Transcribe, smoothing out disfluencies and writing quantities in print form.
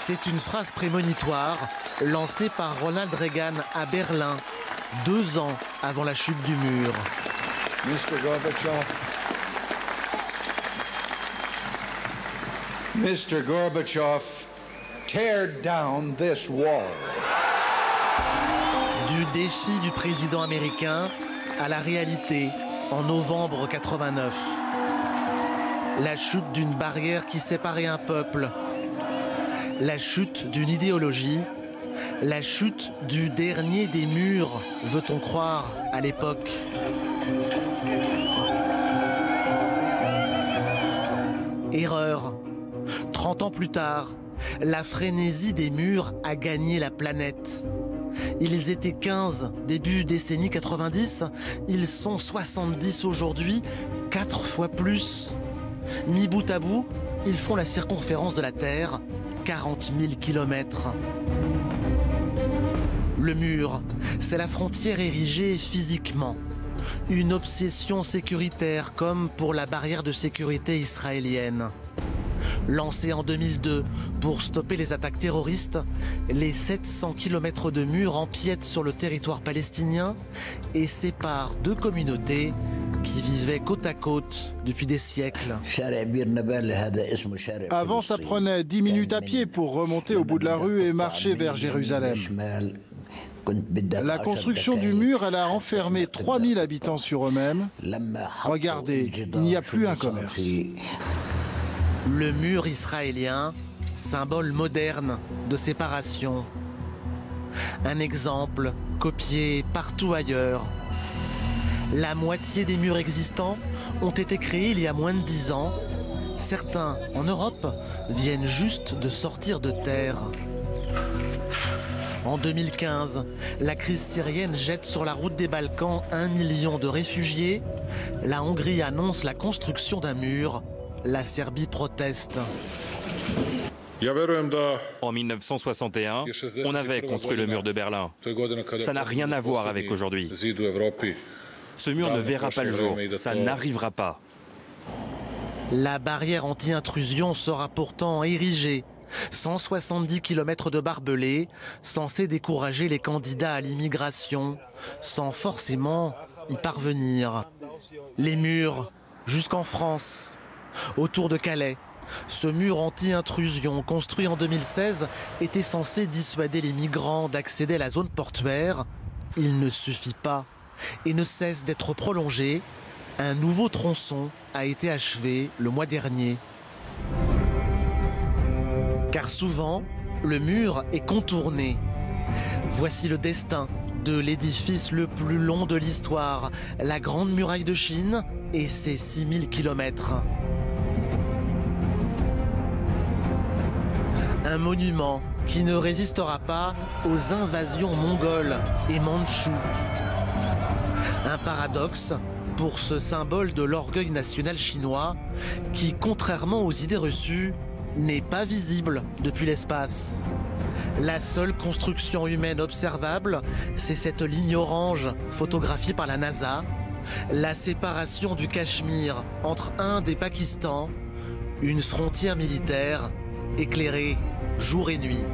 C'est une phrase prémonitoire lancée par Ronald Reagan à Berlin, 2 ans avant la chute du mur. Mr. Gorbachev, tear down this wall. Du défi du président américain à la réalité en novembre 89. La chute d'une barrière qui séparait un peuple. La chute d'une idéologie. La chute du dernier des murs, veut-on croire, à l'époque. Erreur. 30 ans plus tard, la frénésie des murs a gagné la planète. Ils étaient 15 début décennie 90, ils sont 70 aujourd'hui, 4 fois plus. Mis bout à bout, ils font la circonférence de la Terre, 40 000 kilomètres. Le mur, c'est la frontière érigée physiquement. Une obsession sécuritaire comme pour la barrière de sécurité israélienne. Lancée en 2002 pour stopper les attaques terroristes, les 700 km de mur empiètent sur le territoire palestinien et séparent 2 communautés qui vivaient côte à côte depuis des siècles. Avant, ça prenait 10 minutes à pied pour remonter au bout de la rue et marcher vers Jérusalem. La construction du mur, elle a enfermé 3000 habitants sur eux-mêmes. Regardez, il n'y a plus un commerce. Le mur israélien, symbole moderne de séparation. Un exemple copié partout ailleurs. La moitié des murs existants ont été créés il y a moins de 10 ans. Certains, en Europe, viennent juste de sortir de terre. En 2015, la crise syrienne jette sur la route des Balkans 1 million de réfugiés. La Hongrie annonce la construction d'un mur. La Serbie proteste. En 1961, on avait construit le mur de Berlin. Ça n'a rien à voir avec aujourd'hui. Ce mur ne verra pas le jour. Ça n'arrivera pas. La barrière anti-intrusion sera pourtant érigée. 170 km de barbelés, censés décourager les candidats à l'immigration, sans forcément y parvenir. Les murs, jusqu'en France. Autour de Calais, ce mur anti-intrusion construit en 2016 était censé dissuader les migrants d'accéder à la zone portuaire. Il ne suffit pas et ne cesse d'être prolongé. Un nouveau tronçon a été achevé le mois dernier. Car souvent, le mur est contourné. Voici le destin de l'édifice le plus long de l'histoire, la Grande Muraille de Chine et ses 6000 kilomètres. Un monument qui ne résistera pas aux invasions mongoles et mandchoues. Un paradoxe pour ce symbole de l'orgueil national chinois qui, contrairement aux idées reçues, n'est pas visible depuis l'espace. La seule construction humaine observable, c'est cette ligne orange photographiée par la NASA, la séparation du Cachemire entre Inde et Pakistan, une frontière militaire éclairée jour et nuit.